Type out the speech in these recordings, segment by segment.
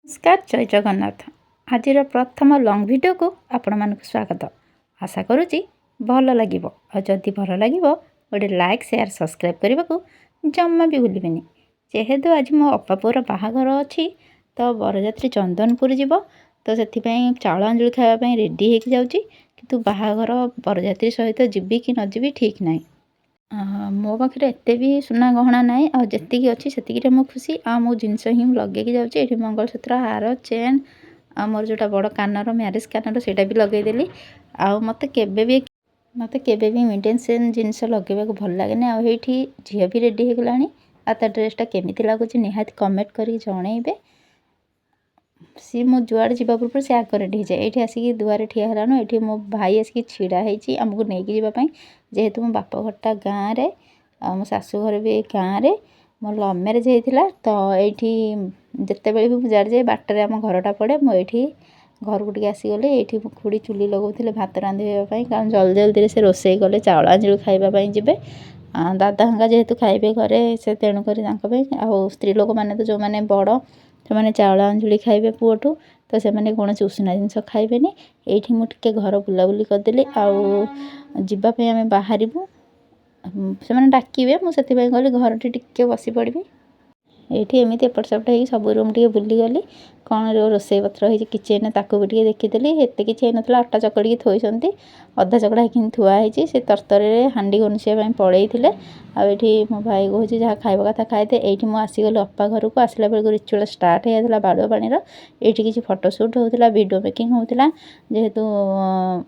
नमस्कार जय जगन्नाथ। आज प्रथम लंग वीडियो को आपण मानक स्वागत। आशा करुच्ची भल लगे जदि भल लगे गोटे लाइक शेयर सब्सक्राइब करने को जमा भी भूलें। जेहेतु आज मो अपा पुअर बाहाघर अच्छी तो बरजात्री चंदनपुर जीव तो से चाउल अंजुली खावाई रेडी हो जाऊँगी किंतु बाहाघर बरजात्री सहित जीवी कि न जीवी ठीक ना। मो पाखे एत भी सुना गहना ना आती अच्छी से मो खुशी मो जिनस ही लगे जाऊँगी। ये मंगलसूत्र हार चेन मोर जोटा बड़ कानर म्यारेज कानर से भी लगेदेली। मत केबे भी इमिटेशन जिनस लगे भल लगे आठी झील भी रेडी हो गला। ड्रेसटा केमी लगुच निहाती कमेंट कर जनइबे। सी मो जुआड़े जा पूर्व से आग रेडी जाए ये आसिक दुआरे ठिया हेलानु। ये मो भाई आसिक छिड़ा आमको नहीं जावाई जेहेतु मो बाप घरटा गाँव में मो शाशुघर भी गाँव में मो लव मैरेज होता तो ये जिते बड़े भी जुआड़े जाए बाटर आम घरटा पड़े मुझे घर को आसीगले। ये खुड़ी चुली लगौले भात रांधापी कारण जल्दी जल्दी से रोसे कले चाउल अंजुली खावाई जी। दादा हंगा जेहेतु खाइबे घरे से तेणुक स्त्री लोक मैंने तो जो मैंने बड़ से मैंने चाउल अंजुली खाइबे पुओठू तो से मैंने कौन उषुना जिनस खाइबेनी। ये मुझे घर बुलाबुली करदेली आवाई आम बाहर से डाकिबे मुझे कहली घर टी बसी पड़ी। ये एमती एपट सेपट हो सब रूम टे बुलीगली कौन रोसे पत्र हो किचेन ताकू भी देखीदी। एत कि ना अटा चकड़ी थोड़ी अधा चकड़ा कि थुआई से तरतर हांडी गनुषिया पड़े आठी मो भाई कहूँ जहाँ खाइबा कथा खाइदे। ये मुझे आसीगली अपा घर को आसला बेलू रिचुआल स्टार्ट होता बाड़ुआ पानी ये किसी फोटोशूट होता वीडियो मेकिंग होता जेहेतु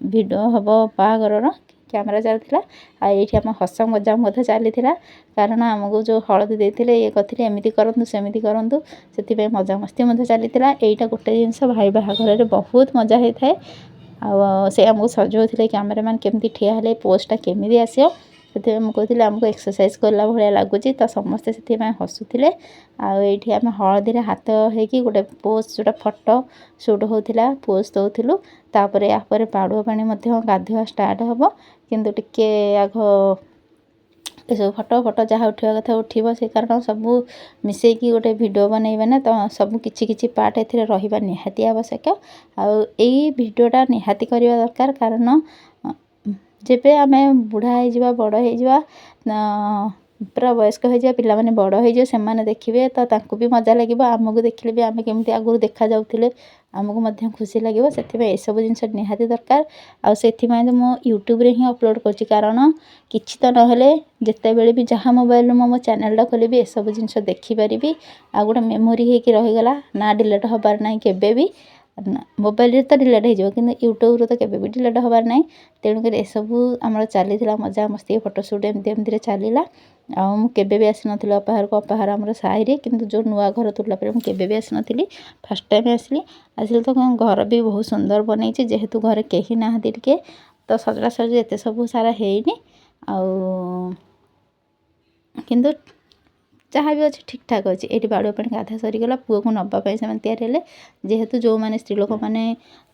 वीडियो हम बाहाघर कैमेरा चलता ये आम हस मजा चली कारण आमको जो हलदी देते ये करते एमती करूँ सेमती करूँ से मजा मस्ती चली। यहीटा गोटे जिनस भाई बाहाघर बहुत मजा होता है। से आमको सजाऊे कैमेरामैन केमती ठिया हेले पोस्टा केमी आसो से कहती आमको एक्सरसाइज कला भाया लगुच तो समस्ते से हसुले। ये आम हलदी हाथ हो गोटे पोज जोटा फटो सुट होता पोज दौलू तापर यापर बाड़ुआ पानी गाधुआ स्टार्ट हम किंतु टिके आग ये सब फटो फटो जहाँ उठा कथा उठो से कारण सब मिसेकी गोटे भिडियो बनइबे ना तो सब किछि पार्ट ए रहा निहाती आवश्यक। भिडियोटा निहाती करवा दरकार कारण जेबे आमे बुढ़ा हो बड़ हो पूरा वयस्क हो पिला माने बड़ हो से देखिए तो भी मजा लगे आमको देखले भी आम केमती आगुरी देखा जाऊे आमको खुशी लगे से सब जिन निहाती दरकार। आउ तो मो यूट्यूब रे ही अपलोड कर कारण किसी तो ना जिते बड़े भी जहाँ मोबाइल मो चैनलटा खोली ये सब जिन देखिपारि आ गोटे मेमोरी होगी रहीगला ना डिलीट हबार ना केबे भी मोबाइल तो डिलीट हो कि यूट्यूब तो केबे भी डिलीट हबार ना। तेणुक सबू आम चली मजा मस्ती फोटोशूट एमती चलला केबे भी आसी नी अपहार को अपहार आम साहि किंतु जो नुआ घर तुला मुझे भी आसी नी फास्ट टाइम आसली तो घर भी बहुत सुंदर बनई जेहेतु घर कहीं ना टे तो सजड़ा सजी एत सब सारा है किंतु जहाँ भी अच्छे ठीक ठाक अच्छे। ये बाड़ुआ पानी गाधा सरीगला पुओ को नापी से तैयारी जेहेतु जो मैंने स्त्री लोक मैंने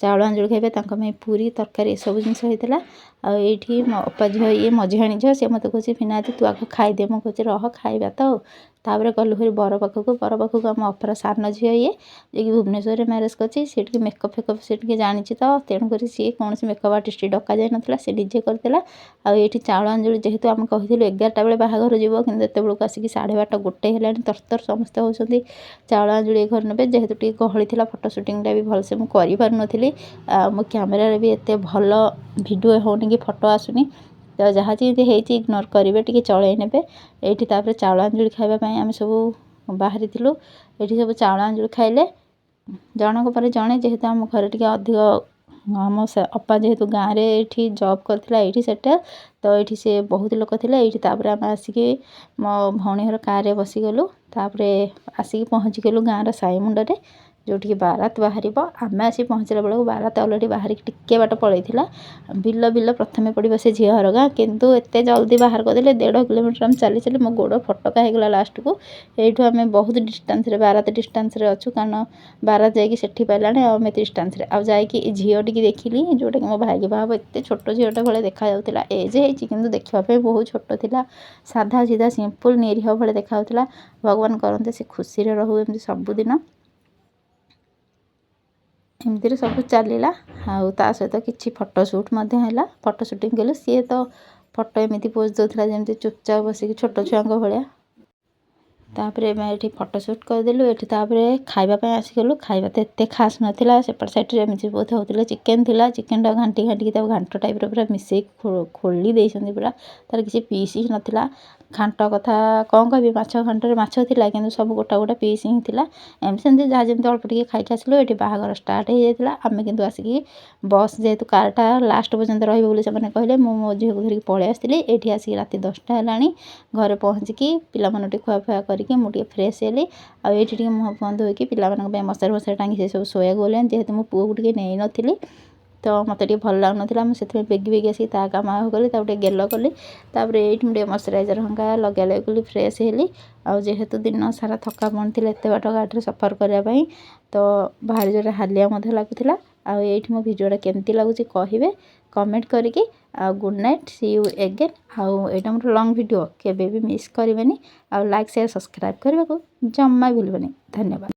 चाउल अंजुली खाइबे पूरी तरकारी ये सब जिनस होता ये अपा झील ये मझियाणी झील सी मत कहे फिना तू आग खाईदे मुझे कहे रह खाइबा तो तापर गलु फिर बर पाखक आम अपर सान झील ये कि भुवनेश्वर मैरेज कर मेकअप फेकअप से जानी तो तेणुक सी कौन मेकअप आर्टिस्ट डक जाए ना से निजे करदेला। ये चाउल अंजुली जेहेतु आम कहूँ 11टा बेले बाहाघर जीव कि बेलू आसिक 12:30 गोटे है तरतर समस्ते होती चाउल अंजुली घर ने जेहेतु टी गहली फोटो सुटिंगटा भी भलसे मुझे करी मो कैमेरा भी एत भल भिडियो होनी कि फोटो आसुनी तो जहाँ जमी इग्नोर करेंगे टी चलई ने। ये चाउल अंजुली खावाई आम सब बाहरी ये सब चाउल अंजुली खाइले जनक पर जड़े जेहेतु आम घर टे अधिक आम अपा जेहेतु गाँव में जॉब करथिला ये सेटल तो ये से बहुत लोक थे ये आम आसिक मो भौणी घर कार बसीगलु तापर आसिक पहुँचीगलु गाँव साई मुंडे जोटि बारात बाहर आम आसी पहुँचला बेलू बारात अलरेडी बाहर टिके बाट पलैला बिल बिल प्रथम पड़ो से झीहर गाँ किंतु एत जल्दी बाहर करदे 1.5 किलोमीटर आम चली चली मो गोड़ फटका होगला लास्ट को यू आम बहुत डिस्टेंस बारात डिस्टेंस अच्छु कारण बारात जाकि पाइला आम एत डिस्टेंस आई झील टी देखिली जोटा कि मो भाई बाहा एत छोट झीलटा भाई देखा जाऊला एज हो देखापी बहुत छोट थी साधा सीधा सिंपल निरीह भाई देखा भगवान करते से खुशी रहू एमती सबुदिन। ଏମିତିରେ ସବୁ ଚାଲିଲା। ଆଉ ତା ସହିତ କିଛି ଫଟୋ ସୁଟ୍ ମଧ୍ୟ ହେଲା। ଫଟୋ ସୁଟିଂ କଲୁ। ସିଏ ତ ଫଟୋ ଏମିତି ପୋଜ୍ ଦେଉଥିଲା ଯେମିତି ଚୁପଚାପ ବସିକି ଛୋଟ ଛୁଆଙ୍କ ଭଳିଆ। ତାପରେ ଆମେ ଏଠି ଫଟୋ ସୁଟ୍ କରିଦେଲୁ। ଏଠି ତାପରେ ଖାଇବା ପାଇଁ ଆସିଗଲୁ। ଖାଇବା ତ ଏତେ ଖାସ୍ ନଥିଲା। ସେପଟ ସାଇଡ଼୍ରେ ଏମିତି ବୋଧେ ହେଉଥିଲା ଚିକେନ୍ ଥିଲା। ଚିକେନ୍ଟା ଘାଣ୍ଟିକି ତାକୁ ଘାଣ୍ଟ ଟାଇପ୍ର ପୁରା ମିଶେଇକି ଖୋଳି ଦେଇଛନ୍ତି ପୁରା। ତାର କିଛି ପିସ୍ ହିଁ ନଥିଲା। ଘାଣ୍ଟ କଥା କ'ଣ କହିବି, ମାଛ ଘାଣ୍ଟରେ ମାଛ ଥିଲା କିନ୍ତୁ ସବୁ ଗୋଟା ଗୋଟା ପିସ୍ ହିଁ ଥିଲା। ଏମିତି ସେମିତି ଯାହା ଯେମିତି ଅଳ୍ପ ଟିକେ ଖାଇକି ଆସିଲୁ। ଏଠି ବାହାଘର ଷ୍ଟାର୍ଟ ହେଇଯାଇଥିଲା। ଆମେ କିନ୍ତୁ ଆସିକି ବସ୍ ଯେହେତୁ କାର୍ଟା ଲାଷ୍ଟ ପର୍ଯ୍ୟନ୍ତ ରହିବ ବୋଲି ସେମାନେ କହିଲେ, ମୁଁ ମୋ ଝିଅକୁ ଧରିକି ପଳେଇ ଆସିଥିଲି। ଏଠି ଆସିକି ରାତି 10ଟା ହେଲାଣି। ଘରେ ପହଞ୍ଚିକି ପିଲାମାନଙ୍କୁ ଟିକେ ଖୁଆଫୁଆ କରିକି ମୁଁ ଟିକେ ଫ୍ରେଶ୍ ହେଲି। ଆଉ ଏଇଠି ଟିକେ ମୁହଁ ଫୁହଁ ଧୋଇକି ପିଲାମାନଙ୍କ ପାଇଁ ମଶାରୀ ଟାଙ୍ଗି ସେ ସବୁ ଶୋଇବାକୁ ଗଲେଣି। ଯେହେତୁ ମୁଁ ପୁଅକୁ ଟିକେ ନେଇନଥିଲି ତ ମୋତେ ଟିକେ ଭଲ ଲାଗୁନଥିଲା। ମୁଁ ସେଥିପାଇଁ ବେଗି ଆସିକି ତା କାମ କଲି, ତାକୁ ଟିକେ ଗେଲ କଲି। ତାପରେ ଏଇଠି ମୁଁ ଟିକେ ମଶ୍ଚରାଇଜର୍ ହଙ୍କା ଲଗାଇ କଲି, ଫ୍ରେଶ୍ ହେଲି। ଆଉ ଯେହେତୁ ଦିନ ସାରା ଥକାପଣ ଥିଲା ଏତେ ବାଟ ଗାଡ଼ିରେ ସଫର କରିବା ପାଇଁ, ତ ଭାରି ଜୋରେ ହାଲିଆ ମଧ୍ୟ ଲାଗୁଥିଲା। ଆଉ ଏଇଠି ମୋ ଭିଡ଼ିଓଟା କେମିତି ଲାଗୁଛି କହିବେ କମେଣ୍ଟ କରିକି। ଆଉ good night, see you again. ଆଉ ଏଇଟା ମୋର ଲଙ୍ଗ୍ ଭିଡ଼ିଓ, କେବେ ବି ମିସ୍ କରିବେନି। ଆଉ ଲାଇକ୍ ସେୟାର ସବସ୍କ୍ରାଇବ୍ କରିବାକୁ ଜମା ଭୁଲିବନି। ଧନ୍ୟବାଦ।